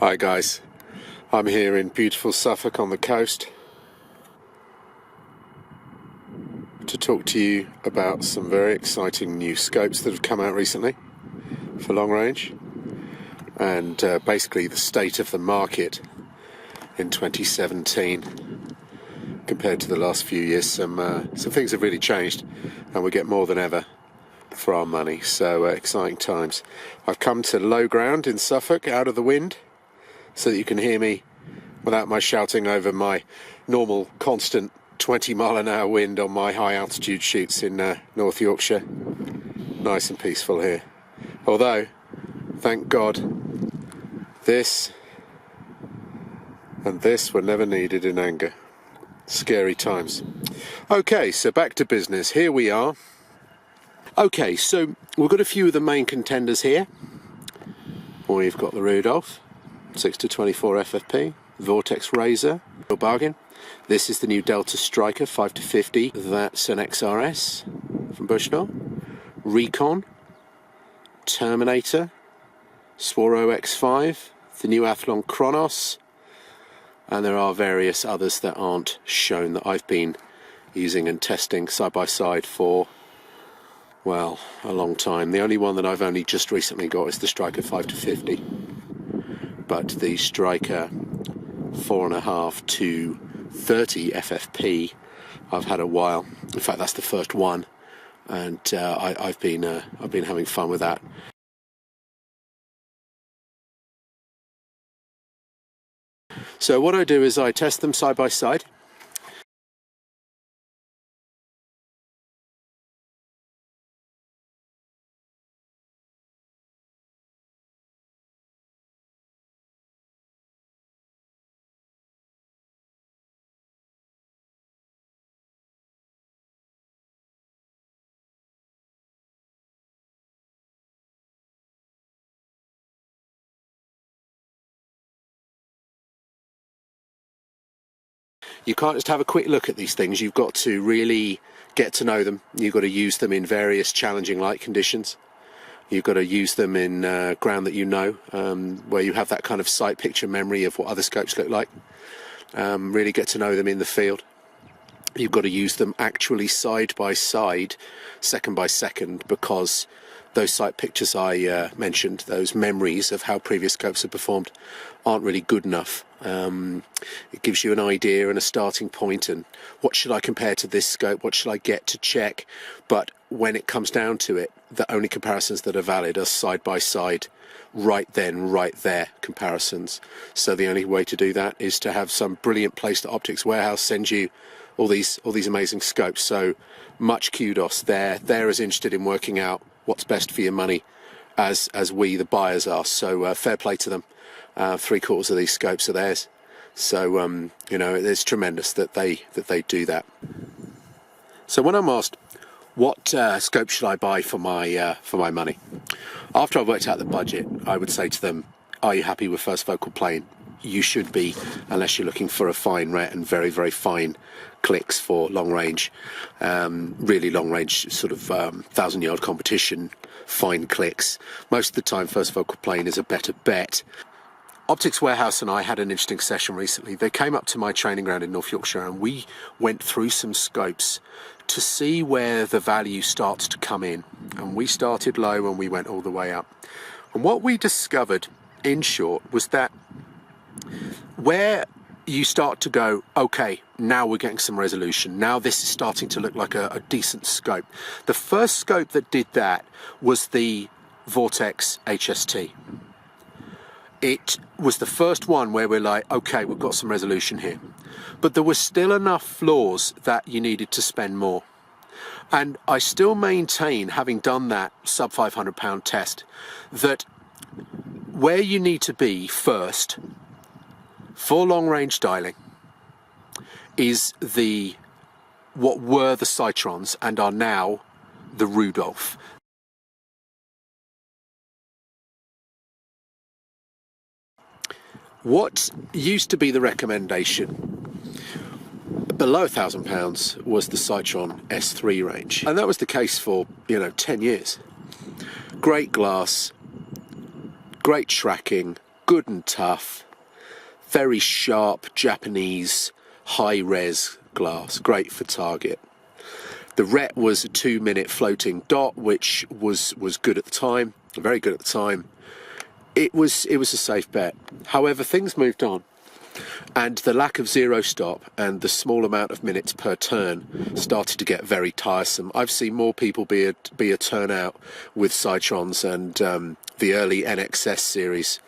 Hi guys, I'm here in beautiful Suffolk on the coast to talk to you about some very exciting new scopes that have come out recently for long range, and basically the state of the market in 2017 compared to the last few years. Some things have really changed and we get more than ever for our money, so exciting times. I've come to low ground in Suffolk, out of the wind, so that you can hear me without my shouting over my normal constant 20-mile-an-hour wind on my high altitude shoots in North Yorkshire. Nice and peaceful here. Although, thank God, this and this were never needed in anger. Scary times. Okay, so back to business. Here we are. Okay, so we've got a few of the main contenders here. We've got the Rudolph 6-24 FFP, Vortex Razor, a bargain. This is the new Delta Striker 5-50. That's an XRS from Bushnell. Recon, Terminator, Swaro X5, the new Athlon Chronus, and there are various others that aren't shown that I've been using and testing side by side for, well, a long time. The only one that I've only just recently got is the Striker 5-50. But the Striker 4.5 to 30 FFP I've had a while. In fact, that's the first one, and I've been having fun with that. So what I do is I test them side by side. You can't just have a quick look at these things. You've got to really get to know them. You've got to use them in various challenging light conditions. You've got to use them in ground that you know, where you have that kind of sight picture memory of what other scopes look like. Really get to know them in the field. You've got to use them actually side by side, second by second, because those sight pictures I mentioned, those memories of how previous scopes have performed, aren't really good enough. It gives you an idea and a starting point, and what should I compare to this scope, what should I get to check, but when it comes down to it, the only comparisons that are valid are side by side, right then, right there comparisons. So the only way to do that is to have some brilliant place that Optics Warehouse sends you all these amazing scopes. So much kudos. They're as interested in working out what's best for your money as we, the buyers, are. So fair play to them. 3/4 of these scopes are theirs. So you know, it's tremendous that they do that. So when I'm asked what scope should I buy for my money, after I've worked out the budget, I would say to them, are you happy with first focal plane? You should be, unless you're looking for a fine ret and very, very fine clicks for long range, really long range, sort of 1,000-yard competition, fine clicks. Most of the time, first focal plane is a better bet. Optics Warehouse and I had an interesting session recently. They came up to my training ground in North Yorkshire and we went through some scopes to see where the value starts to come in. And we started low and we went all the way up. And what we discovered, in short, was that where you start to go, okay, now we're getting some resolution, now this is starting to look like a decent scope. The first scope that did that was the Vortex HST. It was the first one where we're like, okay, we've got some resolution here. But there were still enough flaws that you needed to spend more. And I still maintain, having done that sub £500 test, that where you need to be first for long range dialing is what were the Cytrons and are now the Rudolph. What used to be the recommendation below £1,000 was the Cytron S3 range, and that was the case for 10 years. Great glass, great tracking, good and tough, very sharp Japanese high-res glass, great for target. The RET was a 2-minute floating dot, which was good at the time, very good at the time. It was a safe bet. However, things moved on, and the lack of zero stop and the small amount of minutes per turn started to get very tiresome. I've seen more people be a turnout with Cytrons and the early NXS series,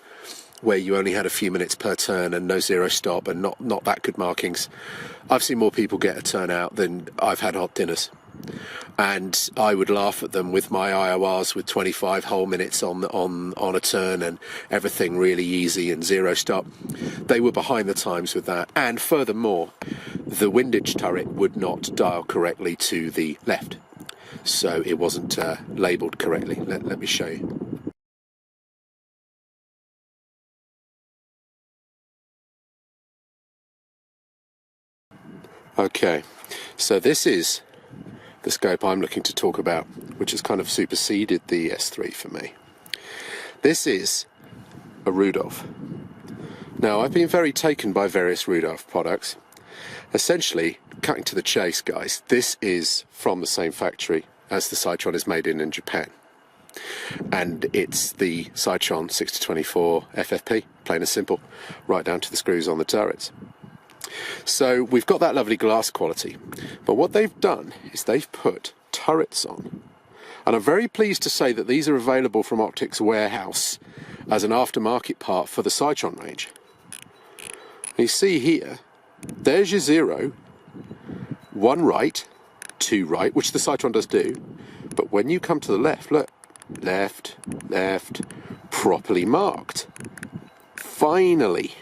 where you only had a few minutes per turn and no zero stop and not that good markings. I've seen more people get a turnout than I've had hot dinners. And I would laugh at them with my IORs with 25 whole minutes on a turn and everything really easy and zero stop. They were behind the times with that. And furthermore, the windage turret would not dial correctly to the left. So it wasn't labelled correctly. Let me show you. Okay, so this is the scope I'm looking to talk about, which has kind of superseded the S3 for me. This is a Rudolph. Now, I've been very taken by various Rudolph products. Essentially, cutting to the chase, guys, this is from the same factory as the Cytron is made in Japan. And it's the Cytron 6-24 FFP, plain and simple, right down to the screws on the turrets. So we've got that lovely glass quality, but what they've done is they've put turrets on, and I'm very pleased to say that these are available from Optics Warehouse as an aftermarket part for the Cytron range. You see here, there's your zero, 1 right, 2 right, which the Cytron does do, but when you come to the left, look, left, left, properly marked. Finally.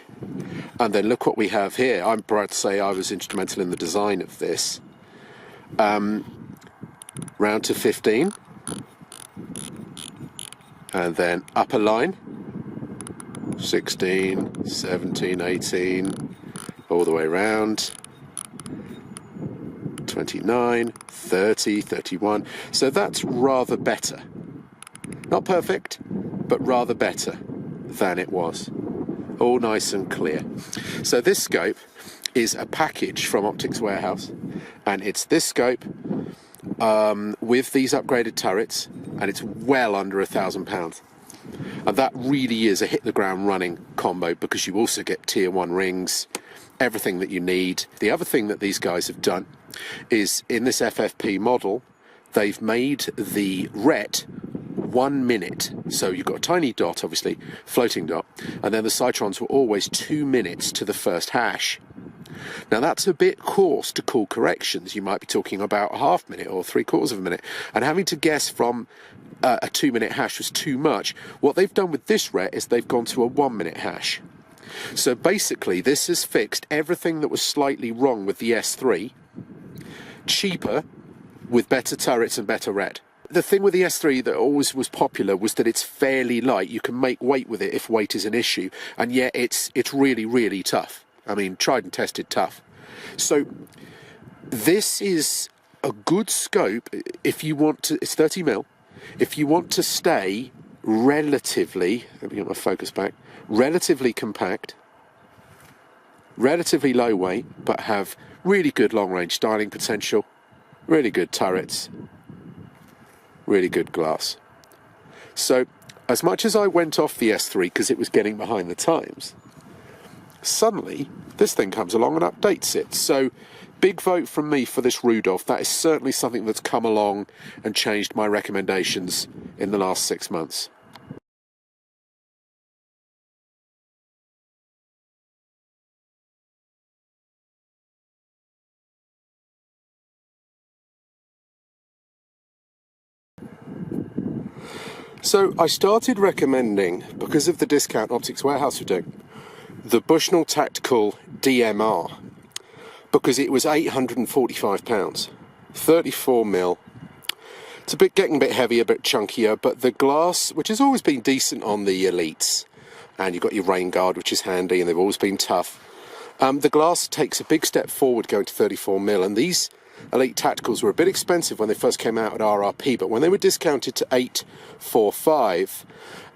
And then look what we have here. I'm proud to say I was instrumental in the design of this. Round to 15. And then upper line. 16, 17, 18. All the way around. 29, 30, 31. So that's rather better. Not perfect, but rather better than it was. All nice and clear. So this scope is a package from Optics Warehouse, and it's this scope with these upgraded turrets, and it's well under £1,000. And that really is a hit the ground running combo, because you also get tier 1 rings, everything that you need. The other thing that these guys have done is in this FFP model, they've made the RET 1 minute. So you've got a tiny dot, obviously, floating dot, and then the Cytrons were always 2 minutes to the first hash. Now that's a bit coarse to call corrections. You might be talking about a half minute or 3/4 of a minute, and having to guess from a 2-minute hash was too much. What they've done with this RET is they've gone to a 1-minute hash. So basically this has fixed everything that was slightly wrong with the S3, cheaper, with better turrets and better RET. The thing with the S3 that always was popular was that it's fairly light. You can make weight with it if weight is an issue, and yet it's really, really tough. I mean, tried and tested tough. So this is a good scope if you want to, it's 30mm, if you want to stay relatively, let me get my focus back, relatively compact, relatively low weight, but have really good long range styling potential, really good turrets, really good glass. So as much as I went off the S3 because it was getting behind the times, suddenly this thing comes along and updates it. So big vote from me for this Rudolph. That is certainly something that's come along and changed my recommendations in the last 6 months. So I started recommending, because of the discount Optics Warehouse were doing, the Bushnell Tactical DMR, because it was £845, 34mm. It's getting a bit heavier, a bit chunkier, but the glass, which has always been decent on the Elites, and you've got your rain guard, which is handy, and they've always been tough. The glass takes a big step forward going to 34mm, and these Elite Tacticals were a bit expensive when they first came out at RRP, but when they were discounted to 845,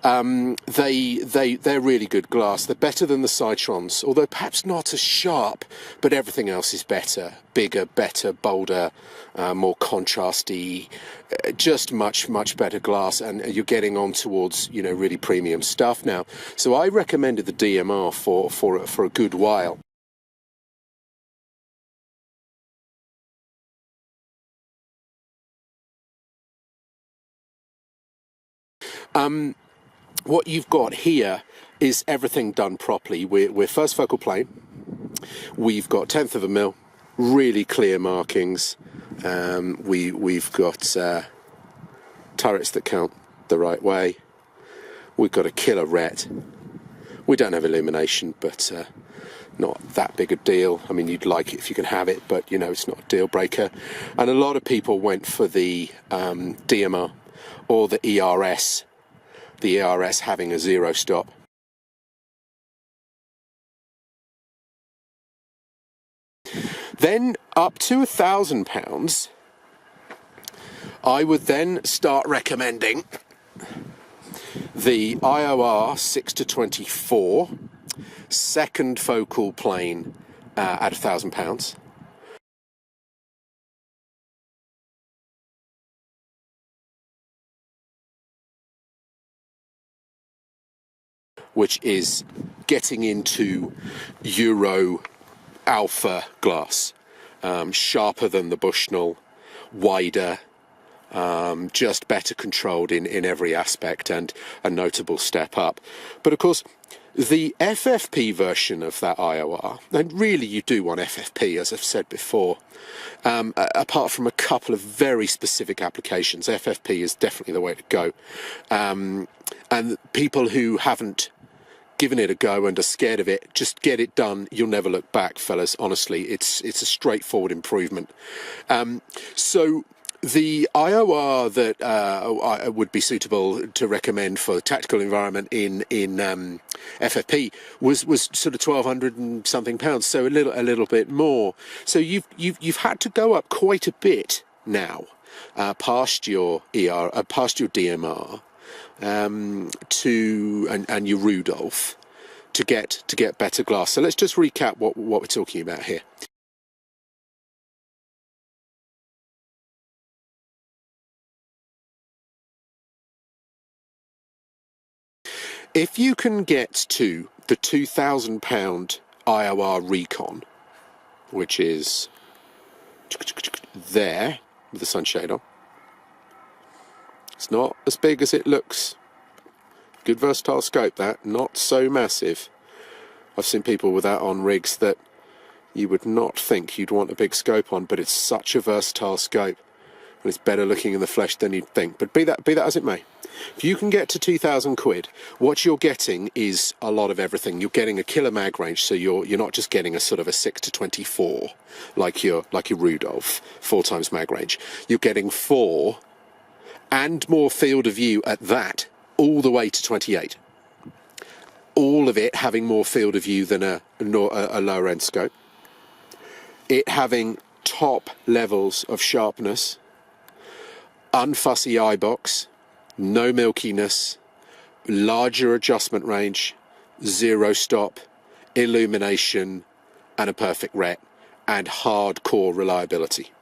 They're really good glass. They're better than the Citrons, although perhaps not as sharp, but everything else is better. Bigger, better, bolder, more contrasty, just much better glass, and you're getting on towards, you know, really premium stuff now. So I recommended the DMR for a good while. What you've got here is everything done properly. We're first focal plane. We've got 1/10 of a mil, really clear markings. We've got turrets that count the right way. We've got a killer ret. We don't have illumination, but not that big a deal. I mean, you'd like it if you can have it, but you know, it's not a deal breaker. And a lot of people went for the DMR or the ERS. The ERS having a 0 stop. Then up to £1,000, I would then start recommending the IOR 6-24 second focal plane at £1,000. Which is getting into Euro Alpha glass, sharper than the Bushnell, wider, just better controlled in every aspect, and a notable step up. But of course, the FFP version of that IOR, and really you do want FFP, as I've said before, apart from a couple of very specific applications, FFP is definitely the way to go. And people who haven't given it a go and are scared of it, just get it done. You'll never look back, fellas. Honestly, it's a straightforward improvement. So the IOR that would be suitable to recommend for tactical environment in FFP was sort of 1,200 and something pounds, so a little bit more. So you've had to go up quite a bit now, past your past your DMR. And your Rudolph to get better glass. So let's just recap what we're talking about here. If you can get to the £2,000 IOR Recon, which is there with the sunshade on, it's not as big as it looks. Good versatile scope, that. Not so massive. I've seen people with that on rigs that you would not think you'd want a big scope on, but it's such a versatile scope, and it's better looking in the flesh than you'd think. But be that as it may, if you can get to 2,000 quid, what you're getting is a lot of everything. You're getting a killer mag range, so you're not just getting a sort of a 6-24 like your Rudolph 4x mag range. You're getting 4. And more field of view at that, all the way to 28. All of it having more field of view than a lower end scope. It having top levels of sharpness, unfussy eye box, no milkiness, larger adjustment range, 0 stop, illumination, and a perfect ret, and hardcore reliability.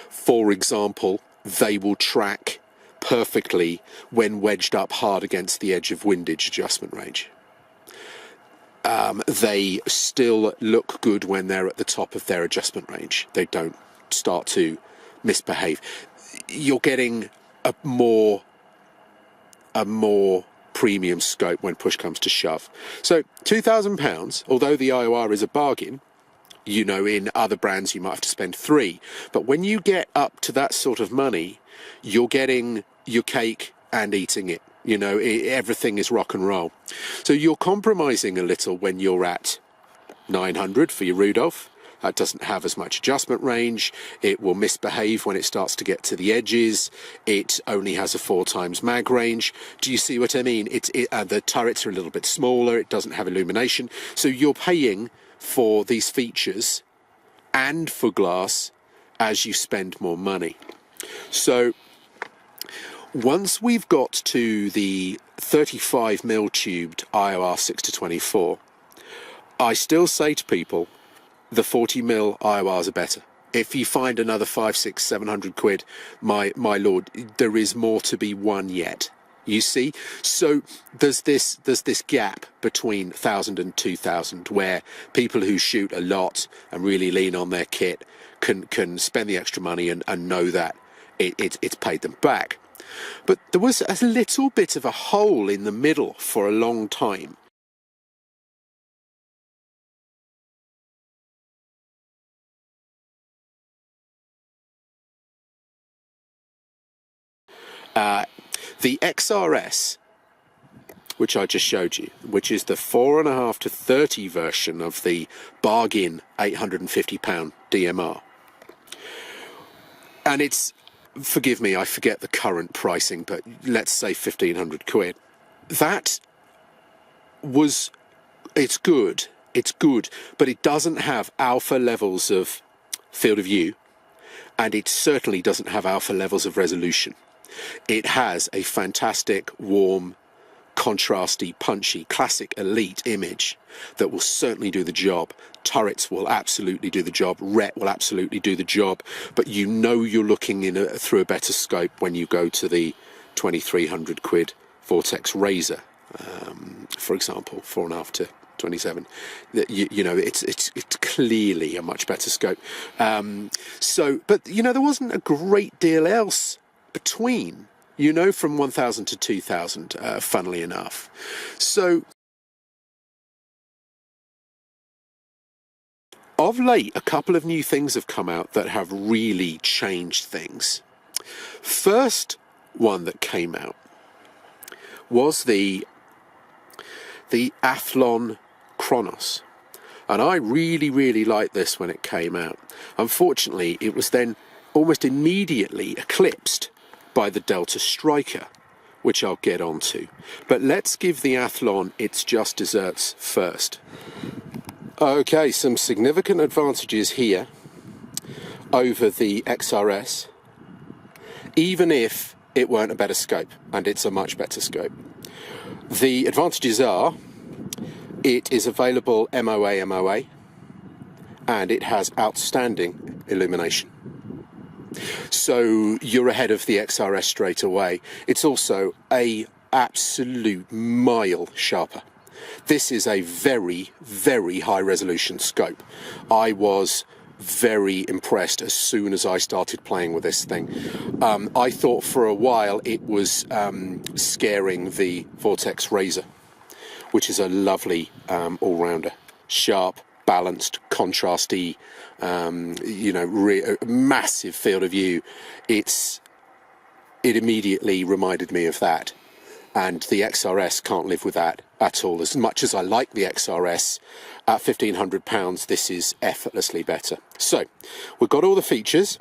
For example, they will track perfectly when wedged up hard against the edge of windage adjustment range. They still look good when they're at the top of their adjustment range. They don't start to misbehave. You're getting a more premium scope when push comes to shove. So £2,000, although the IOR is a bargain, you know, in other brands you might have to spend 3. But when you get up to that sort of money, you're getting your cake and eating it. You know, everything is rock and roll. So you're compromising a little when you're at 900 for your Rudolph. That doesn't have as much adjustment range. It will misbehave when it starts to get to the edges. It only has a 4x mag range. Do you see what I mean? The turrets are a little bit smaller. It doesn't have illumination. So you're paying for these features and for glass as you spend more money. So Once we've got to the 35mm tubed IOR 6-24, I still say to people, the 40mm IORs are better. If you find another 500, 600, 700 quid, my lord, there is more to be won yet. You see, so there's this gap between 1,000 and 2,000 where people who shoot a lot and really lean on their kit can spend the extra money and know that it's paid them back. But there was a little bit of a hole in the middle for a long time. The XRS, which I just showed you, which is the 4.5 to 30 version of the bargain £850 DMR. And it's, forgive me, I forget the current pricing, but let's say 1,500 quid. That was, it's good, but it doesn't have alpha levels of field of view, and it certainly doesn't have alpha levels of resolution. It has a fantastic, warm, contrasty, punchy, classic elite image that will certainly do the job. Turrets will absolutely do the job. RET will absolutely do the job. But you know you're looking through a better scope when you go to the 2,300 quid Vortex Razor, for example, 4.5 to 27. You know, it's clearly a much better scope. But you know, there wasn't a great deal else between, you know, from 1,000 to 2,000, funnily enough. So of late, a couple of new things have come out that have really changed things. First one that came out was the Athlon Chronus. And I really liked this when it came out. Unfortunately, it was then almost immediately eclipsed by the Delta Striker, which I'll get onto. But let's give the Athlon its just desserts first. Okay, some significant advantages here over the XRS, even if it weren't a better scope, and it's a much better scope. The advantages are, it is available MOA, and it has outstanding illumination. So you're ahead of the XRS straight away. It's also a absolute mile sharper. This is a very high resolution scope. I was very impressed as soon as I started playing with this thing. I thought for a while it was scaring the Vortex Razor, which is a lovely all-rounder. Sharp, balanced, contrasty, you know, massive field of view. It immediately reminded me of that. And the XRS can't live with that at all. As much as I like the XRS, at £1,500, this is effortlessly better. So, we've got all the features,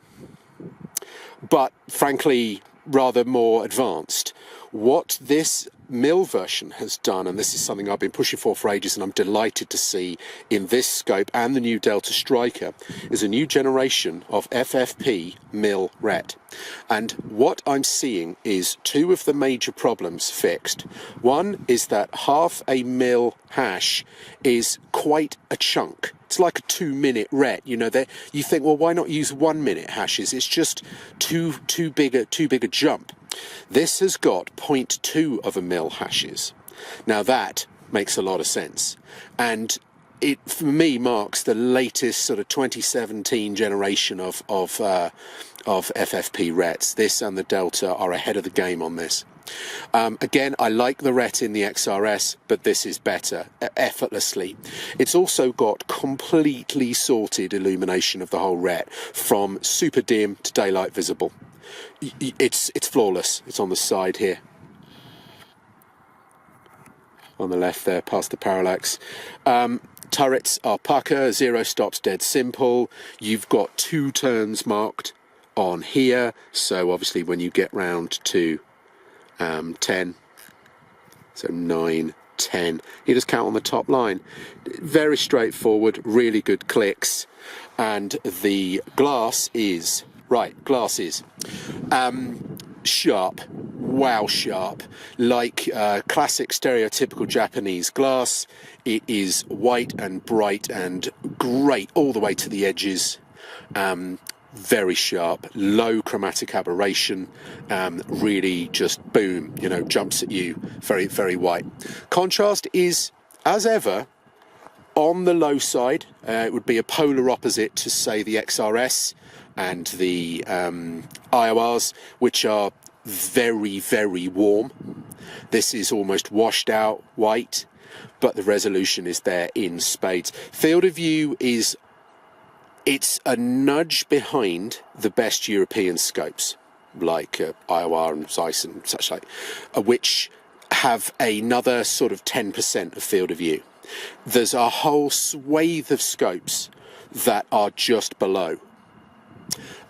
but frankly, rather more advanced. What this mill version has done, and this is something I've been pushing for ages, and I'm delighted to see in this scope and the new Delta Striker, is a new generation of FFP mill RET. And what I'm seeing is two of the major problems fixed. One is that half a mil hash is quite a chunk. It's like a 2-minute RET. You know, you think, well, why not use 1-minute hashes? It's just too big a jump. This has got 0.2 of a mil hashes. Now that makes a lot of sense, and it for me marks the latest sort of 2017 generation of FFP RETs. This and the Delta are ahead of the game on this. Again, I like the RET in the XRS, but this is better, effortlessly. It's also got completely sorted illumination of the whole RET, from super dim to daylight visible. It's flawless. It's on the side here, on the left there, past the parallax. Turrets are pucker, 0 stops, dead simple. You've got 2 turns marked on here, so obviously when you get round to 10, so 9, 10, you just count on the top line. Very straightforward, really good clicks, and the glass is sharp, wow sharp, like classic stereotypical Japanese glass. It is white and bright and great all the way to the edges. Very sharp, low chromatic aberration, really just boom, you know, jumps at you, very, very white. Contrast is, as ever, on the low side. It would be a polar opposite to, say, the XRS and the IORs, which are very, very warm. This is almost washed out white, but the resolution is there in spades. Field of view is, it's a nudge behind the best European scopes, like IOR and Zeiss and such like, which have another sort of 10% of field of view. There's a whole swathe of scopes that are just below.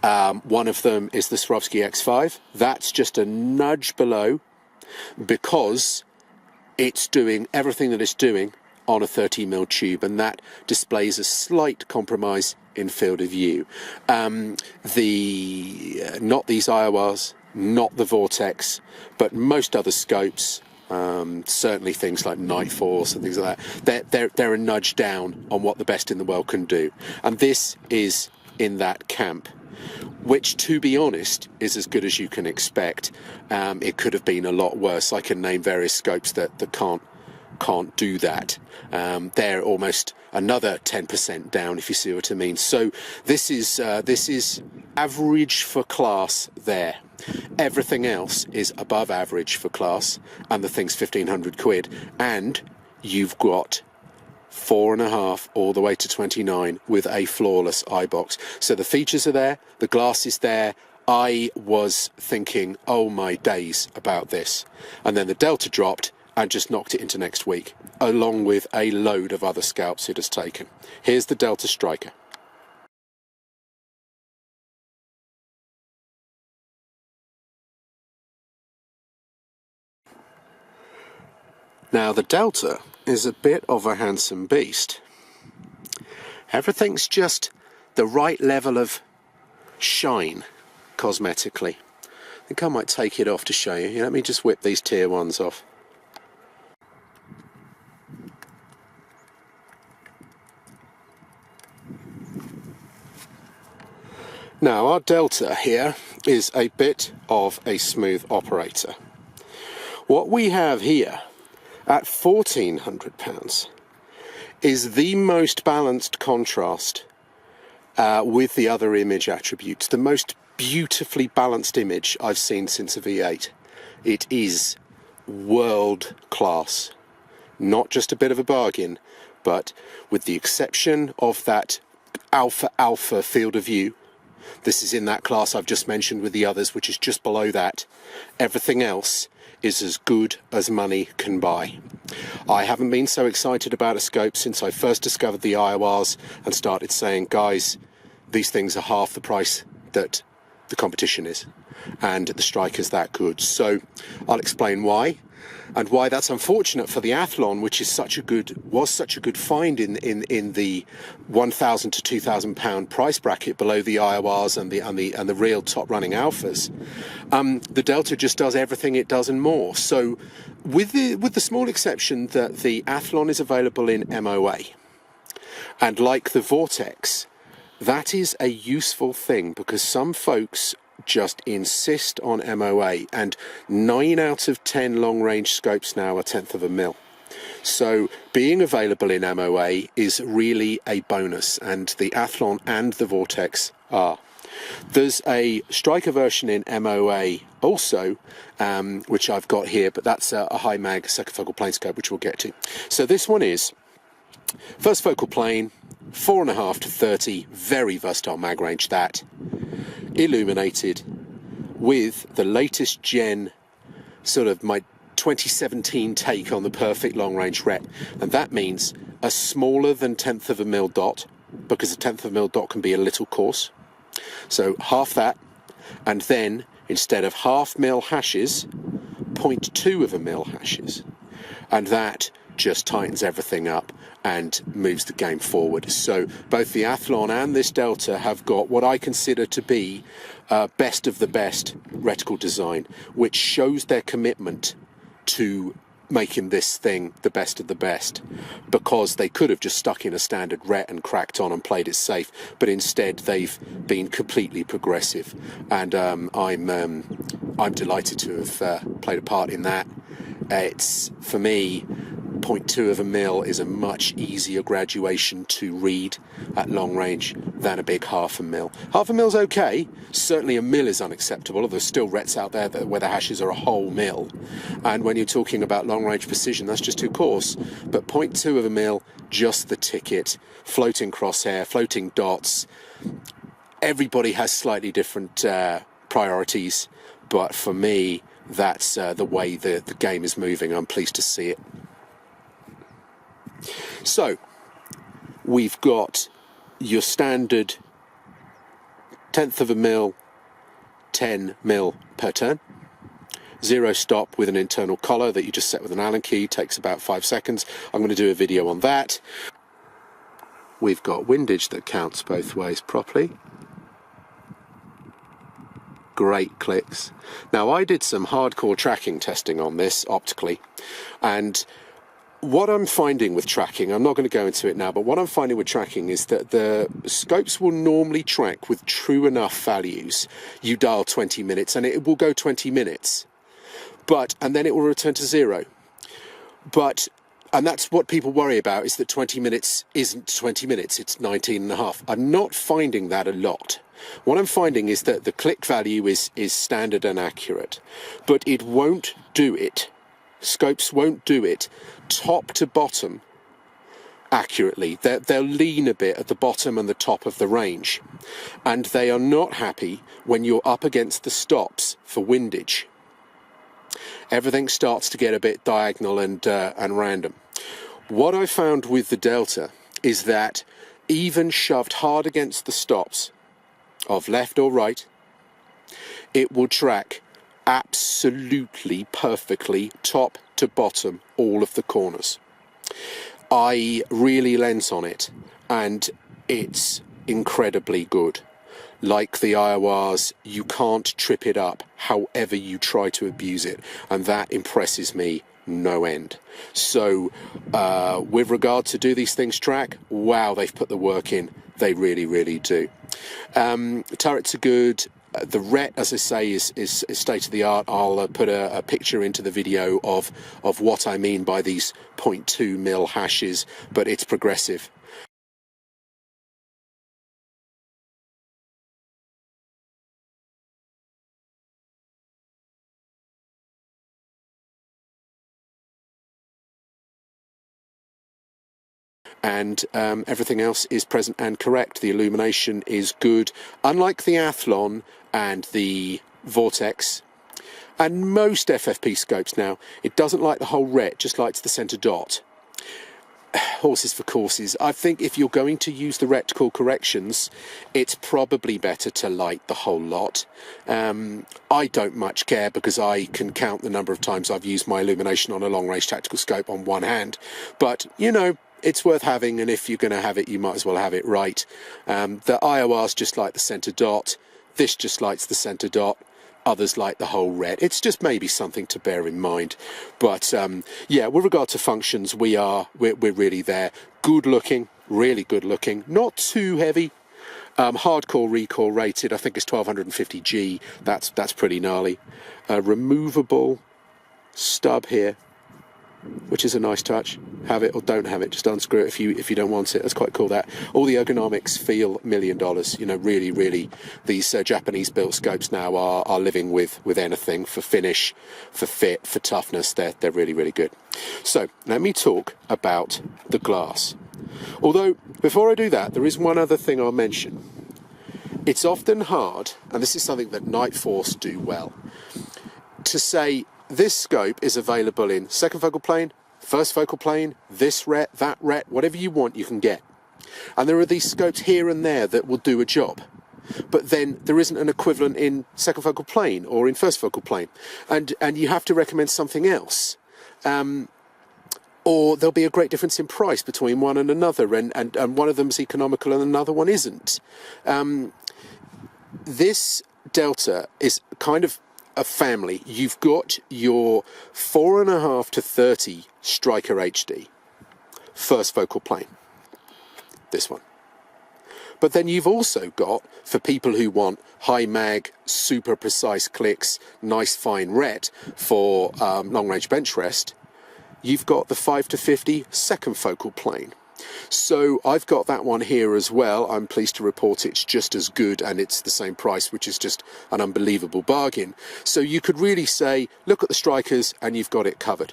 One of them is the Swarovski X5. That's just a nudge below because it's doing everything that it's doing on a 30mm tube, and that displays a slight compromise in field of view. Not these IORs, not the Vortex, but most other scopes, certainly things like Night Force and things like that, they're a nudge down on what the best in the world can do. And this is in that camp, which, to be honest, is as good as you can expect. It could have been a lot worse. I can name various scopes that can't do that. They're almost another 10% down, if you see what I mean. So this is average for class there. Everything else is above average for class, and the thing's 1,500 quid, and you've got 4.5 all the way to 29 with a flawless eye box. So the features are there, the glass is there. I was thinking, oh my days, about this, and then the Delta dropped and just knocked it into next week, along with a load of other scalps it has taken. Here's the Delta Striker. Now the Delta is a bit of a handsome beast. Everything's just the right level of shine cosmetically. I think I might take it off to show you. Let me just whip these tier 1s off. Now our Delta here is a bit of a smooth operator. What we have here at £1,400 is the most balanced contrast with the other image attributes, the most beautifully balanced image I've seen since a V8. It is world class, not just a bit of a bargain, but with the exception of that alpha field of view. This is in that class I've just mentioned with the others, which is just below that. Everything else is as good as money can buy. I haven't been so excited about a scope since I first discovered the IORs and started saying, guys, these things are half the price that the competition is, and the Striker's that good. So I'll explain why, and why that's unfortunate for the Athlon, which is was such a good find in the £1,000 to £2,000 price bracket below the IORs and the real top running alphas. The Delta just does everything it does and more. So with the small exception that the Athlon is available in MOA, and like the Vortex, that is a useful thing because some folks just insist on MOA, and 9 out of 10 long-range scopes now are 1/10 of a mil. So being available in MOA is really a bonus, and the Athlon and the Vortex are. There's a Striker version in MOA also, which I've got here, but that's a high mag second focal plane scope, which we'll get to. So this one is first focal plane, 4.5 to 30, very versatile mag range, that illuminated with the latest gen, sort of my 2017 take on the perfect long range rep, and that means a smaller than 1/10 of a mil dot, because a 1/10 of a mil dot can be a little coarse. So half that, and then instead of 1/2 mil hashes, 0.2 of a mil hashes, and that just tightens everything up and moves the game forward. So both the Athlon and this Delta have got what I consider to be best of the best reticle design, which shows their commitment to making this thing the best of the best, because they could have just stuck in a standard ret and cracked on and played it safe, but instead they've been completely progressive, and I'm delighted to have played a part in that. It's, for me, 0.2 of a mil is a much easier graduation to read at long range than a big half a mil. Half a mil's okay. Certainly a mil is unacceptable, although there's still rets out there where the hashes are a whole mil. And when you're talking about long range precision, that's just too coarse. But 0.2 of a mil, just the ticket, floating crosshair, floating dots. Everybody has slightly different priorities, but for me, that's the way the game is moving. I'm pleased to see it. So, we've got your standard 1/10 of a mil, 10 mil per turn. Zero stop with an internal collar that you just set with an Allen key, takes about 5 seconds. I'm going to do a video on that. We've got windage that counts both ways properly. Great clicks. Now, I did some hardcore tracking testing on this optically, and what I'm finding with tracking, I'm not going to go into it now, but what I'm finding with tracking is that the scopes will normally track with true enough values. You dial 20 minutes and it will go 20 minutes, and then it will return to zero. And that's what people worry about, is that 20 minutes isn't 20 minutes, it's 19 and a half. I'm not finding that a lot. What I'm finding is that the click value is standard and accurate, but it won't do it. Scopes won't do it top to bottom accurately. They'll lean a bit at the bottom and the top of the range, and they are not happy when you're up against the stops for windage. Everything starts to get a bit diagonal and random. What I found with the Delta is that even shoved hard against the stops of left or right, it will track absolutely perfectly top to bottom all of the corners. I really lent on it and it's incredibly good. Like the IORs, you can't trip it up however you try to abuse it, and that impresses me no end. So with regard to do these things track, wow, they've put the work in. They really, really do. Turrets are good. The ret, as I say, is state of the art. I'll put a picture into the video of what I mean by these 0.2 mil hashes, but it's progressive. And everything else is present and correct. The illumination is good. Unlike the Athlon and the Vortex and most FFP scopes now, it doesn't like the whole ret, just likes the centre dot. Horses for courses. I think if you're going to use the reticle corrections, it's probably better to light the whole lot. I don't much care because I can count the number of times I've used my illumination on a long-range tactical scope on one hand. But, you know, it's worth having, and if you're going to have it, you might as well have it right. The IORs just like the centre dot. This just likes the centre dot. Others like the whole red. It's just maybe something to bear in mind. But yeah, with regard to functions, we're really there. Good looking, really good looking. Not too heavy. Hardcore recoil rated. I think it's 1250G. That's pretty gnarly. Removable stub here, which is a nice touch. Have it or don't have it. Just unscrew it if you don't want it. That's quite cool. That all the ergonomics feel $1 million. You know, really, these Japanese-built scopes now are living with anything for finish, for fit, for toughness. They're really good. So let me talk about the glass. Although before I do that, there is one other thing I'll mention. It's often hard, and this is something that Night Force do well, to say this scope is available in second focal plane, first focal plane, this ret, that ret, whatever you want you can get. And there are these scopes here and there that will do a job. But then there isn't an equivalent in second focal plane or in first focal plane. And you have to recommend something else. or there'll be a great difference in price between one and another, and one of them's economical and another one isn't. This Delta is kind of a family. You've got your 4.5 to 30 Striker HD, first focal plane, this one. But then you've also got, for people who want high mag, super precise clicks, nice fine ret for long range bench rest, you've got the 5 to 50 second focal plane. So I've got that one here as well. I'm pleased to report it's just as good, and it's the same price, which is just an unbelievable bargain. So you could really say, look at the Strikers and you've got it covered.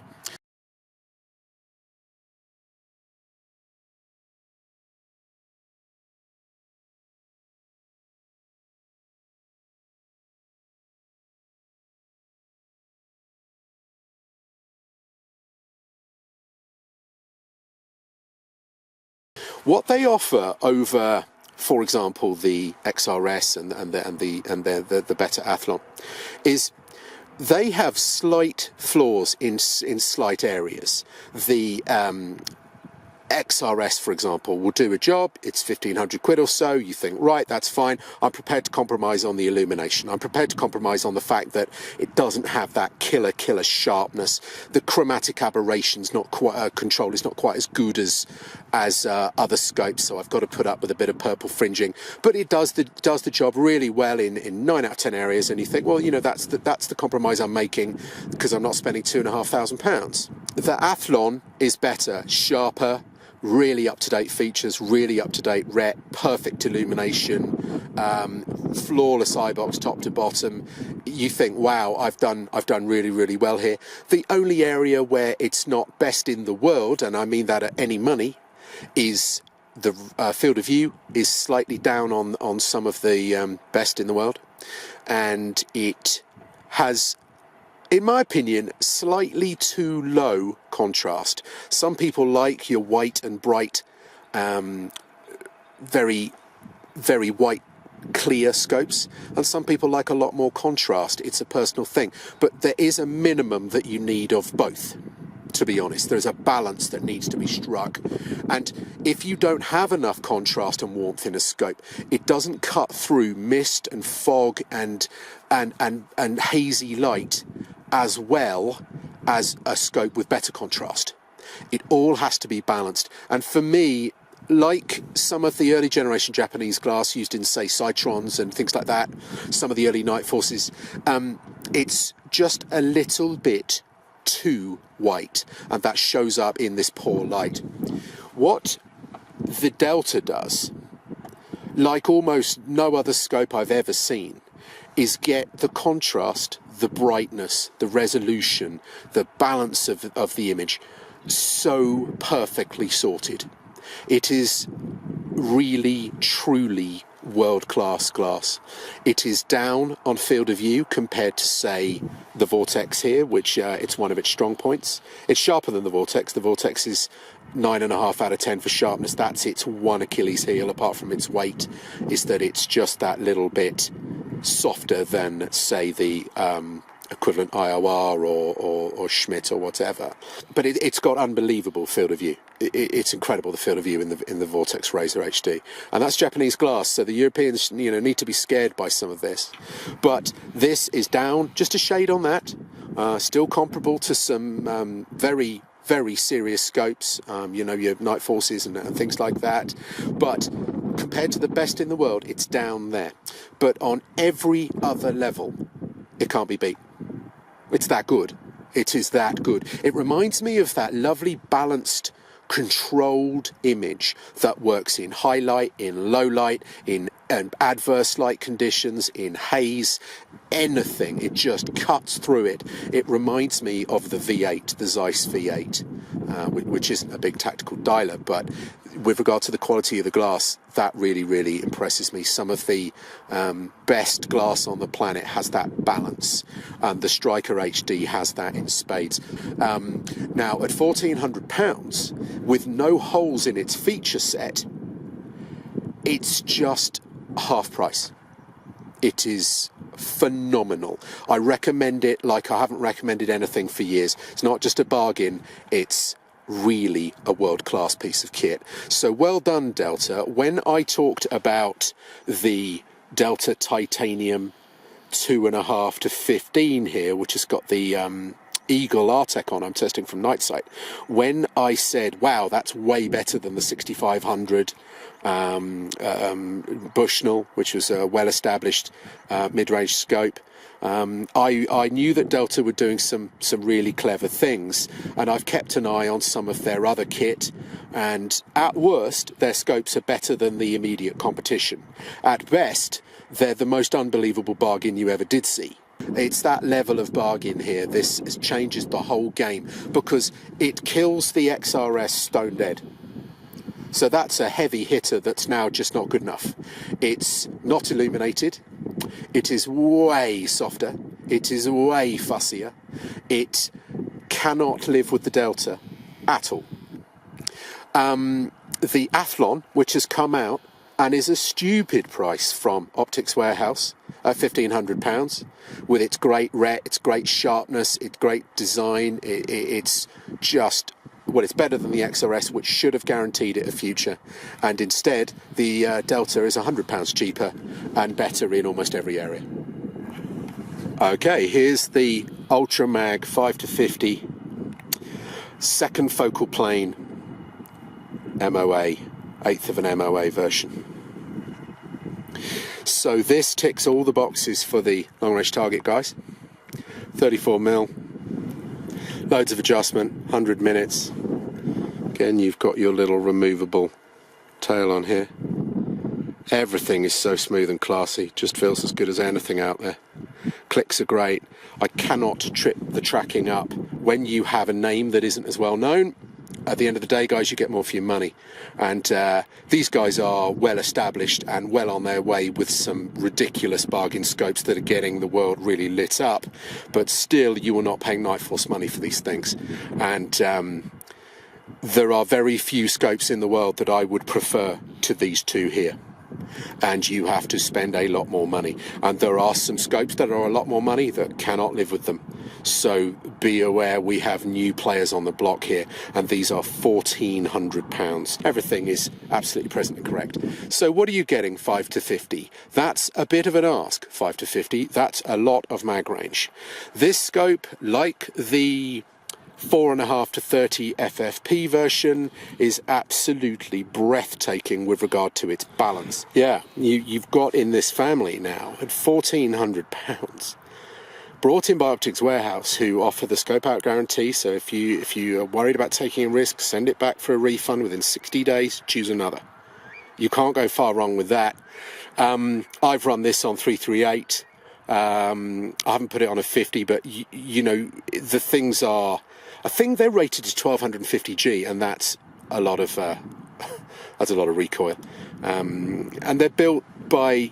What they offer over, for example, the XRS and the better Athlon, is they have slight flaws in slight areas. The XRS, for example, will do a job. It's 1,500 quid or so. You think, right, that's fine. I'm prepared to compromise on the illumination. I'm prepared to compromise on the fact that it doesn't have that killer sharpness. The chromatic aberration's not quite control is not quite as good as other scopes. So I've got to put up with a bit of purple fringing. But it does the job really well in 9 out of 10 areas. And you think, well, you know, that's the compromise I'm making because I'm not spending £2,500. The Athlon is better, sharper, really up-to-date features, really up-to-date ret, perfect illumination, flawless eye box top to bottom. You think, wow, I've done really well here. The only area where it's not best in the world, and I mean that at any money, is the field of view is slightly down on some of the best in the world, and it has, in my opinion, slightly too low contrast. Some people like your white and bright, very white, clear scopes, and some people like a lot more contrast. It's a personal thing, but there is a minimum that you need of both. To be honest, there's a balance that needs to be struck, and if you don't have enough contrast and warmth in a scope, it doesn't cut through mist and fog and hazy light as well as a scope with better contrast. It all has to be balanced, and for me, like some of the early generation Japanese glass used in, say, Cytrons and things like that, some of the early Night Forces, it's just a little bit too white, and that shows up in this poor light. What the Delta does, like almost no other scope I've ever seen, is get the contrast, the brightness, the resolution, the balance of the image so perfectly sorted. It is really, truly world-class glass. It is down on field of view compared to, say, the Vortex here, which it's one of its strong points. It's sharper than the Vortex. The Vortex is 9.5 out of 10 for sharpness. That's its one Achilles heel, apart from its weight, is that it's just that little bit softer than, say, the equivalent IOR or Schmidt or whatever. But it's got unbelievable field of view. It's incredible, the field of view in the Vortex Razor HD, and that's Japanese glass. So the Europeans, you know, need to be scared by some of this. But this is down just a shade on that. Still comparable to some very serious scopes. You know, your Night Forces and things like that. But compared to the best in the world, it's down there. But on every other level, it can't be beat. It's that good. It is that good. It reminds me of that lovely balanced, controlled image that works in high light, in low light, in adverse light conditions, in haze, anything. It just cuts through it. It reminds me of the V8, the Zeiss V8, which isn't a big tactical dialer, but with regard to the quality of the glass, that really impresses me. Some of the best glass on the planet has that balance. The Striker HD has that in spades. Now, at £1,400, with no holes in its feature set, it's just half price. It is phenomenal. I recommend it like I haven't recommended anything for years. It's not just a bargain, it's really a world-class piece of kit. So well done, Delta. When I talked about the Delta Titanium 2.5 to 15 here, which has got the Eagle Artec on, I'm testing from Night Sight, when I said, wow, that's way better than the 6500 Bushnell, which was a well-established mid-range scope, I knew that Delta were doing some really clever things, and I've kept an eye on some of their other kit, and at worst, their scopes are better than the immediate competition. At best, they're the most unbelievable bargain you ever did see. It's that level of bargain here. This changes the whole game because it kills the XRS stone dead. So that's a heavy hitter that's now just not good enough. It's not illuminated. It is way softer. It is way fussier. It cannot live with the Delta at all. The Athlon, which has come out and is a stupid price from Optics Warehouse at £1,500, with its great its great sharpness, its great design, it's just, well, it's better than the XRS, which should have guaranteed it a future, and instead the Delta is £100 cheaper and better in almost every area. Okay, here's the Ultra Mag 5 to 50 second focal plane MOA, eighth of an MOA version. So this ticks all the boxes for the long range target guys. 34mm, loads of adjustment, 100 minutes. Again, you've got your little removable tail on here. Everything is so smooth and classy, just feels as good as anything out there. Clicks are great. I cannot trip the tracking up when you have a name that isn't as well known. At the end of the day, guys, you get more for your money. And these guys are well established and well on their way with some ridiculous bargain scopes that are getting the world really lit up. But still, you are not paying Night Force money for these things. And there are very few scopes in the world that I would prefer to these two here. And you have to spend a lot more money. And there are some scopes that are a lot more money that cannot live with them. So be aware, we have new players on the block here, and these are £1,400. Everything is absolutely present and correct. So what are you getting 5 to 50? That's a bit of an ask, 5 to 50. That's a lot of mag range. This scope, like the 4.5 to 30 FFP version, is absolutely breathtaking with regard to its balance. Yeah, you've got in this family now at £1,400, brought in by Optics Warehouse, who offer the scope out guarantee. So if you are worried about taking a risk, send it back for a refund within 60 days, choose another. You can't go far wrong with that. I've run this on 338. I haven't put it on a 50, but you know, the things are, I think they're rated to 1250G, and that's a lot of recoil. And they're built by,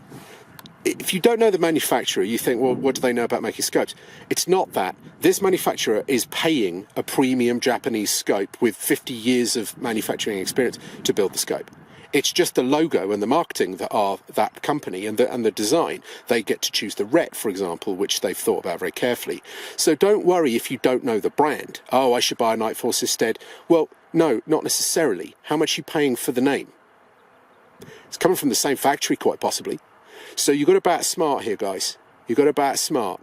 if you don't know the manufacturer, you think, well, what do they know about making scopes? It's not that. This manufacturer is paying a premium Japanese scope with 50 years of manufacturing experience to build the scope. It's just the logo and the marketing that are that company, and the design. They get to choose the ret, for example, which they've thought about very carefully. So don't worry if you don't know the brand. Oh, I should buy a Night Force instead. Well, no, not necessarily. How much are you paying for the name? It's coming from the same factory, quite possibly. So you've got to bat smart here, guys. You've got to bat smart.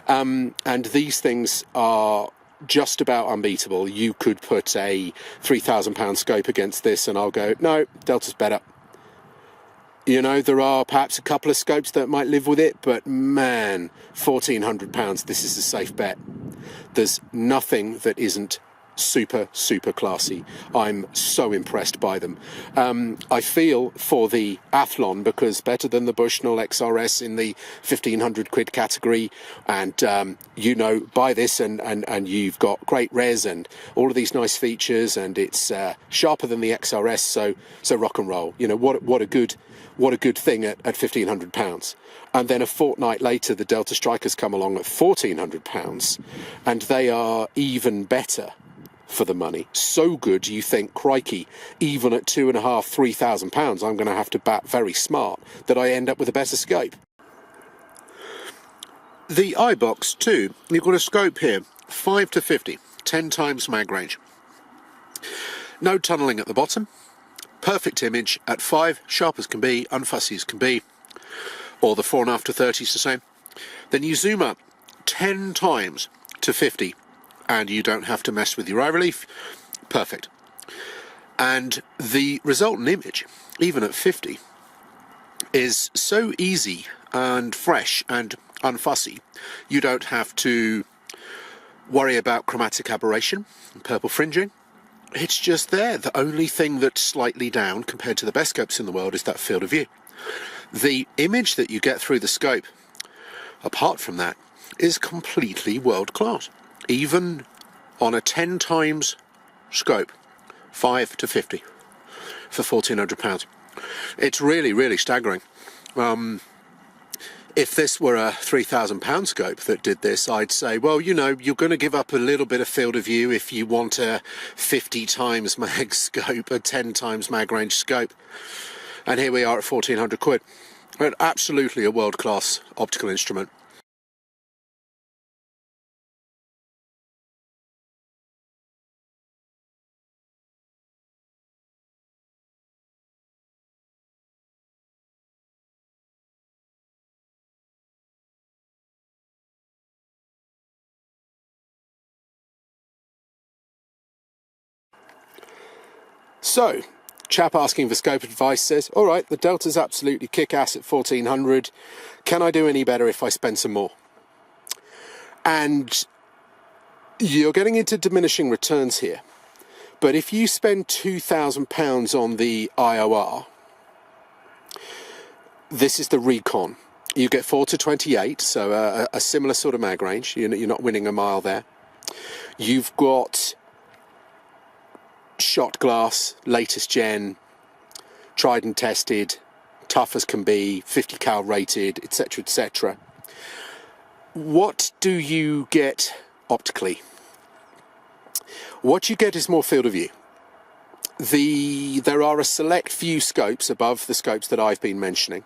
And these things are just about unbeatable. You could put a £3,000 scope against this and I'll go, no, Delta's better. You know, there are perhaps a couple of scopes that might live with it, but man, £1,400, this is a safe bet. There's nothing that isn't super classy. I'm so impressed by them. I feel for the Athlon, because better than the Bushnell XRS in the 1,500 quid category, and you know, buy this and you've got great res and all of these nice features, and it's sharper than the XRS, so rock and roll. You know, what a good thing at £1,500. And then a fortnight later, the Delta Strikers come along at £1,400, and they are even better for the money. So good, you think, crikey, even at £2,500, £3,000, I'm going to have to bat very smart that I end up with a better scope. The iBox 2, you've got a scope here, 5 to 50, 10 times mag range. No tunnelling at the bottom. Perfect image at 5, sharp as can be, unfussy as can be. Or the 4 and after 30 is the same. Then you zoom up 10 times to 50 and you don't have to mess with your eye relief. Perfect. And the resultant image, even at 50, is so easy and fresh and unfussy. You don't have to worry about chromatic aberration and purple fringing. It's just there. The only thing that's slightly down compared to the best scopes in the world is that field of view. The image that you get through the scope, apart from that, is completely world class. Even on a 10 times scope, 5 to 50 for £1,400. It's really, really staggering. If this were a £3,000 scope that did this, I'd say, well, you know, you're going to give up a little bit of field of view if you want a 50 times mag scope, a 10 times mag range scope. And here we are at £1,400. But absolutely a world-class optical instrument. So, chap asking for scope advice says, all right, the Delta's absolutely kick-ass at 1400. Can I do any better if I spend some more? And you're getting into diminishing returns here. But if you spend £2,000 on the IOR, this is the Recon. You get 4 to 28, so a similar sort of mag range. You're not winning a mile there. You've got shot glass, latest gen, tried and tested, tough as can be, 50 cal rated, etc., etc. What do you get optically? What you get is more field of view. There are a select few scopes above the scopes that I've been mentioning.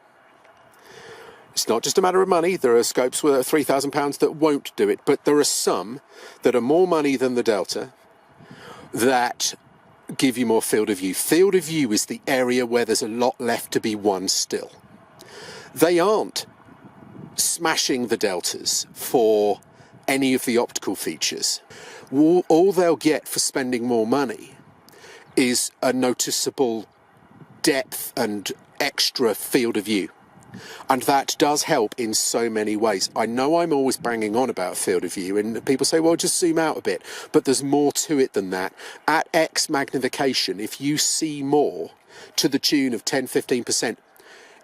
It's not just a matter of money. There are scopes worth £3,000 that won't do it, but there are some that are more money than the Delta that give you more field of view. Field of view is the area where there's a lot left to be won still. They aren't smashing the Deltas for any of the optical features. All they'll get for spending more money is a noticeable depth and extra field of view. And that does help in so many ways. I know I'm always banging on about field of view, and people say, well, just zoom out a bit. But there's more to it than that. At X magnification, if you see more to the tune of 10-15%,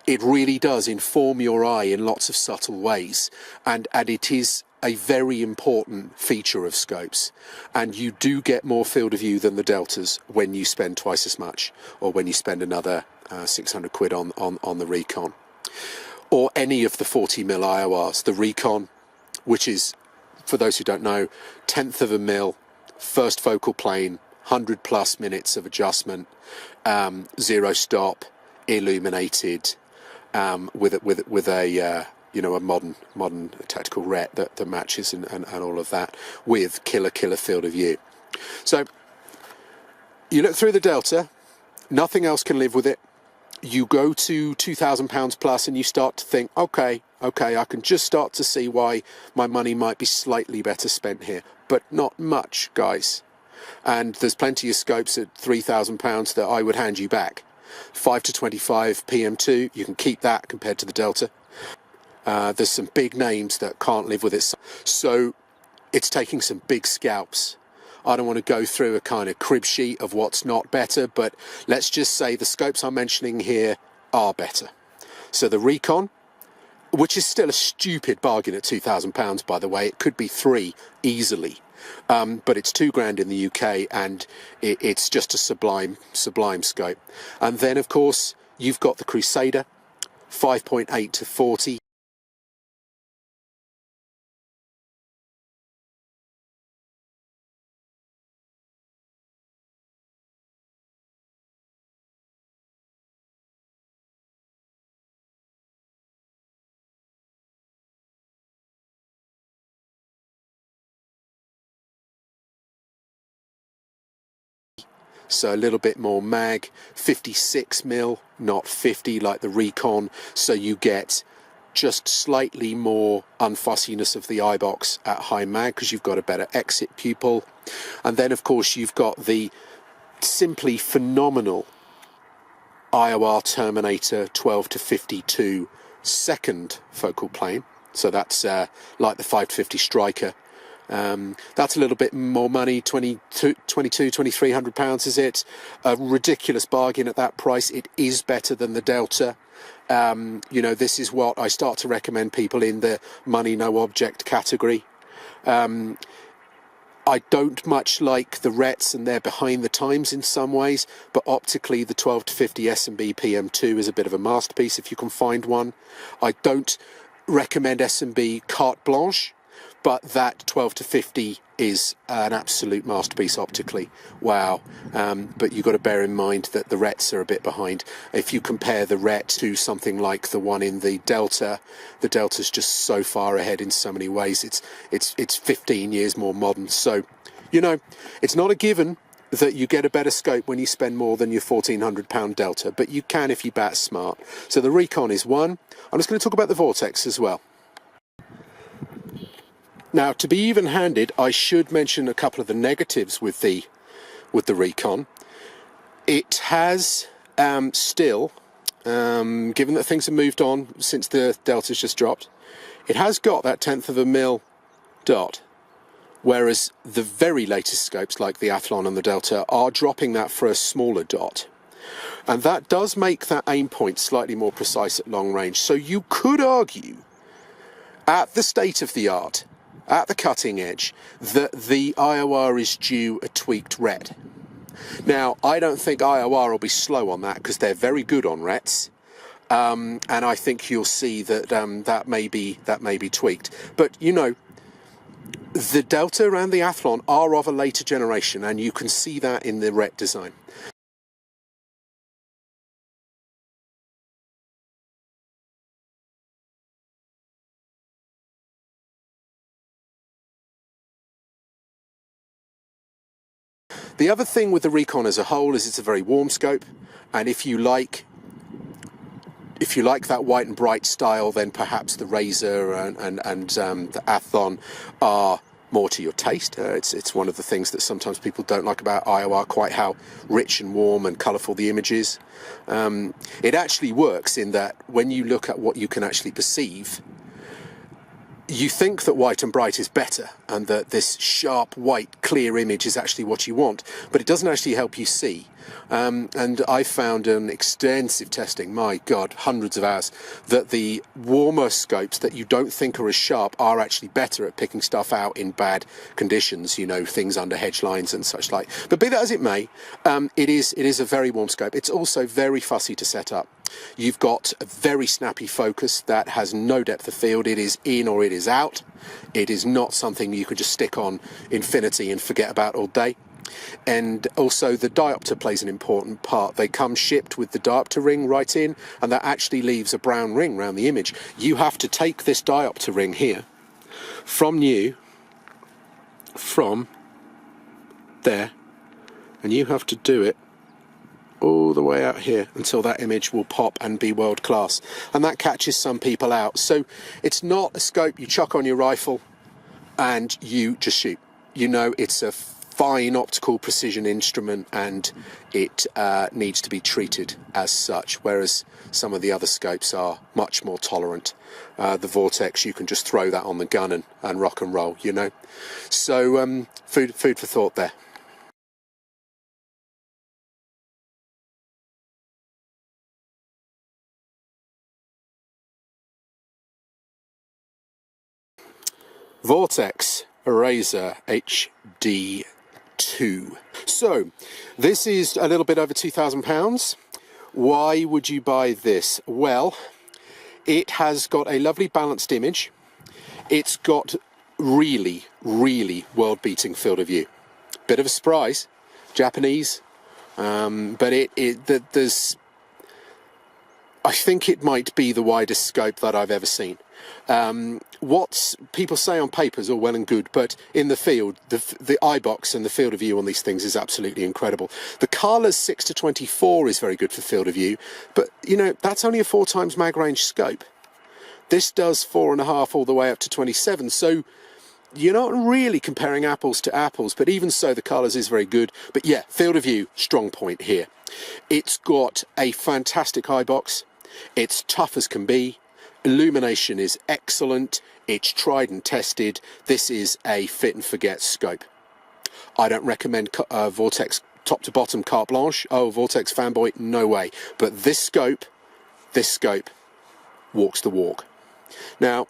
it really does inform your eye in lots of subtle ways. And it is a very important feature of scopes. And you do get more field of view than the Deltas when you spend twice as much, or when you spend another £600 on the Recon. Or any of the 40mm IORs. The Recon, which is, for those who don't know, 1/10 of a mil, first focal plane, 100 plus minutes of adjustment, zero stop, illuminated, with a a modern tactical ret that matches and all of that, with killer field of view. So you look through the Delta, nothing else can live with it. You go to £2,000 plus and you start to think, okay, I can just start to see why my money might be slightly better spent here, but not much, guys. And there's plenty of scopes at £3,000 that I would hand you back. 5 to 25 PM2, you can keep that compared to the Delta. There's some big names that can't live with it. So it's taking some big scalps. I don't want to go through a kind of crib sheet of what's not better, but let's just say the scopes I'm mentioning here are better. So the Recon, which is still a stupid bargain at £2,000, by the way, it could be 3 easily, but it's £2,000 in the UK, and it's just a sublime scope. And then, of course, you've got the Crusader, 5.8 to 40. so a little bit more mag, 56mm, not 50 like the Recon, so you get just slightly more unfussiness of the eye box at high mag because you've got a better exit pupil. And then of course you've got the simply phenomenal IOR Terminator 12 to 52 second focal plane, so that's like the 550 Striker. That's a little bit more money, 2,300 pounds, is it? A ridiculous bargain at that price. It is better than the Delta. You know, this is what I start to recommend people in the money no object category. I don't much like the Rets, and they're behind the times in some ways, but optically the 12 to 50 S&B PM2 is a bit of a masterpiece if you can find one. I don't recommend S&B carte blanche, but that 12 to 50 is an absolute masterpiece optically. Wow. But you've got to bear in mind that the Rets are a bit behind. If you compare the Ret to something like the one in the Delta's just so far ahead in so many ways. It's 15 years more modern. So, you know, it's not a given that you get a better scope when you spend more than your £1,400 Delta, but you can if you bat smart. So the Recon is one. I'm just going to talk about the Vortex as well. Now, to be even-handed, I should mention a couple of the negatives with the Recon. It has still, given that things have moved on since the Delta's just dropped, it has got that 1/10 of a mil dot, whereas the very latest scopes like the Athlon and the Delta are dropping that for a smaller dot. And that does make that aim point slightly more precise at long range. So you could argue, at the state of the art, at the cutting edge, that the IOR is due a tweaked Ret. Now, I don't think IOR will be slow on that because they're very good on Rets, and I think you'll see that that may be tweaked. But you know, the Delta and the Athlon are of a later generation, and you can see that in the Ret design. The other thing with the Recon as a whole is it's a very warm scope, and if you like that white and bright style, then perhaps the Razor and the Athlon are more to your taste. It's one of the things that sometimes people don't like about IOR, quite how rich and warm and colourful the image is. It actually works in that when you look at what you can actually perceive, you think that white and bright is better and that this sharp, white, clear image is actually what you want, but it doesn't actually help you see. And I found in extensive testing, my God, hundreds of hours, that the warmer scopes that you don't think are as sharp are actually better at picking stuff out in bad conditions, you know, things under hedge lines and such like. But be that as it may, it is a very warm scope. It's also very fussy to set up. You've got a very snappy focus that has no depth of field. It is in or it is out. It is not something you could just stick on infinity and forget about all day. And also the diopter plays an important part. They come shipped with the diopter ring right in, and that actually leaves a brown ring around the image. You have to take this diopter ring here from there, and you have to do it all the way out here until that image will pop and be world class, and that catches some people out. So it's not a scope you chuck on your rifle and you just shoot. You know, it's a fine optical precision instrument, and it needs to be treated as such, whereas some of the other scopes are much more tolerant. The Vortex, you can just throw that on the gun and rock and roll, you know. So food for thought there. Vortex Razor HD2. So this is a little bit over £2,000. Why would you buy this? Well, it has got a lovely balanced image. It's got really, really world-beating field of view. Bit of a surprise, Japanese, but there's I think it might be the widest scope that I've ever seen. What people say on paper is all well and good, but in the field, the eye box and the field of view on these things is absolutely incredible. The Carla's 6-24 is very good for field of view, but you know, that's only a 4 times mag range scope. This does 4.5 all the way up to 27, so you're not really comparing apples to apples, but even so, the Carla's is very good. But yeah, field of view, strong point here. It's got a fantastic eye box. It's tough as can be. Illumination is excellent. It's tried and tested. This is a fit and forget scope. I don't recommend Vortex top to bottom carte blanche. Oh, Vortex fanboy, no way. But this scope walks the walk. Now,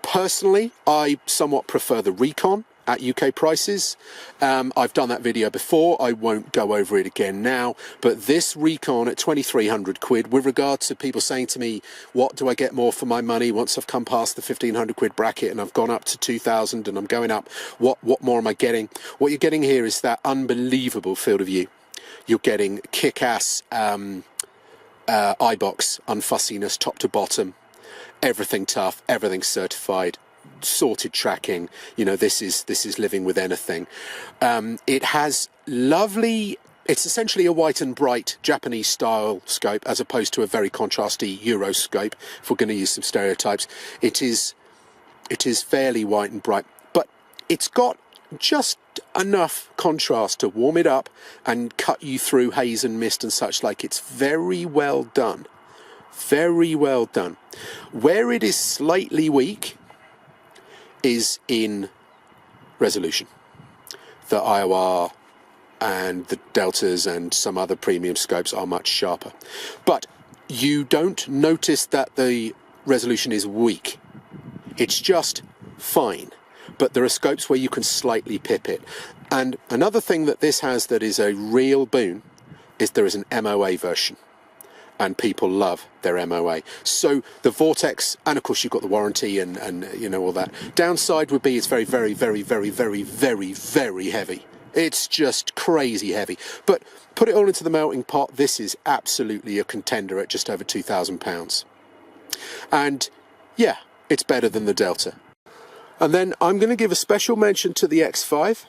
personally, I somewhat prefer the Recon at UK prices. I've done that video before. I won't go over it again now. But this Recon at 2,300 quid, with regard to people saying to me, what do I get more for my money once I've come past the 1,500 quid bracket and I've gone up to 2,000 and I'm going up, what more am I getting? What you're getting here is that unbelievable field of view. You're getting kick-ass eye box, unfussiness, top to bottom, everything tough, everything certified, sorted tracking. You know, this is living with anything. It has lovely, it's essentially a white and bright Japanese style scope as opposed to a very contrasty Euro scope, if we're going to use some stereotypes. It is fairly white and bright, but it's got just enough contrast to warm it up and cut you through haze and mist and such like. It's very well done. Very well done. Where it is slightly weak is in resolution. The IOR and the Deltas and some other premium scopes are much sharper. But you don't notice that the resolution is weak. It's just fine. But there are scopes where you can slightly pip it. And another thing that this has that is a real boon is there is an MOA version. And people love their MOA. So the Vortex, and of course you've got the warranty and you know all that. Downside would be it's very, very, very, very, very, very, very heavy. It's just crazy heavy. But put it all into the melting pot, this is absolutely a contender at just over £2,000. And yeah, it's better than the Delta. And then I'm going to give a special mention to the X5.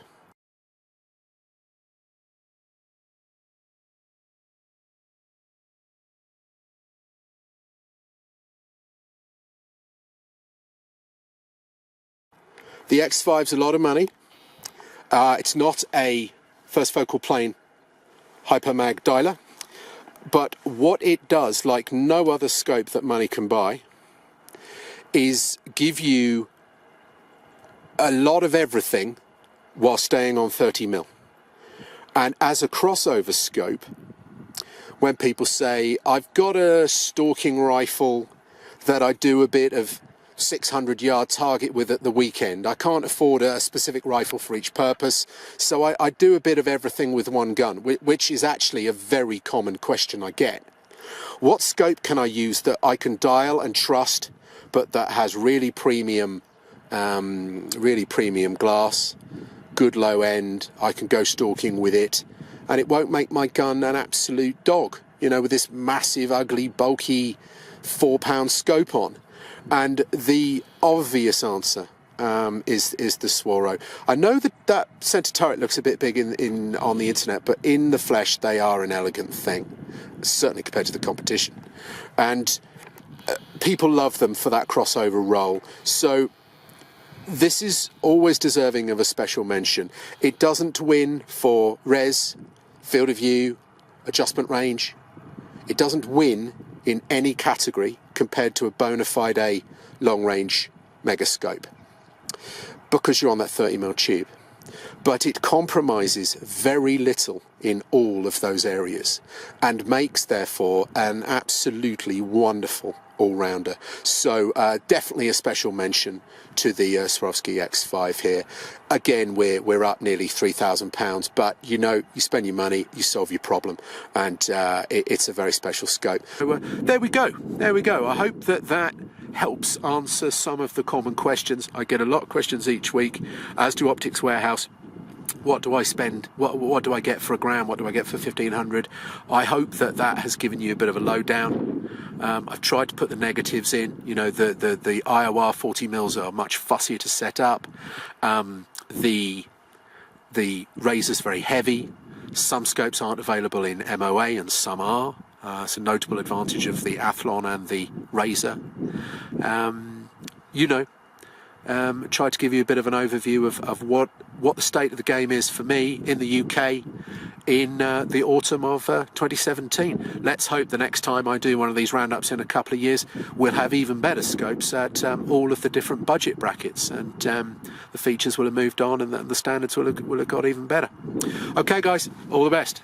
The X5's a lot of money. It's not a first focal plane hypermag dialer, but what it does, like no other scope that money can buy, is give you a lot of everything while staying on 30mm. And as a crossover scope, when people say, I've got a stalking rifle that I do a bit of 600-yard target with at the weekend. I can't afford a specific rifle for each purpose, so I do a bit of everything with one gun, which is actually a very common question I get. What scope can I use that I can dial and trust, but that has really premium glass, good low end, I can go stalking with it, and it won't make my gun an absolute dog, you know, with this massive, ugly, bulky 4-pound scope on? And the obvious answer is the Swaro. I know that centre turret looks a bit big on the internet, but in the flesh they are an elegant thing, certainly compared to the competition. And people love them for that crossover role. So this is always deserving of a special mention. It doesn't win for res, field of view, adjustment range. It doesn't win in any category compared to a bona fide long-range megascope because you're on that 30mm tube. But it compromises very little in all of those areas and makes, therefore, an absolutely wonderful all-rounder. So definitely a special mention to the Swarovski X5 here. Again, we're up nearly £3,000, but you know, you spend your money, you solve your problem, and it's a very special scope. So, there we go. I hope that helps answer some of the common questions. I get a lot of questions each week, as do Optics Warehouse. what do I spend, what do I get for a gram, what do I get for 1500. I hope that that has given you a bit of a lowdown. I've tried to put the negatives in. You know, the IOR 40 mils are much fussier to set up. The Razor's very heavy. Some scopes aren't available in MOA and some are. It's a notable advantage of the Athlon and the Razor. You know, try to give you a bit of an overview of what the state of the game is for me in the UK in the autumn of 2017. Let's hope the next time I do one of these roundups in a couple of years, we'll have even better scopes at all of the different budget brackets, and the features will have moved on, and the standards will have got even better. Okay, guys, all the best.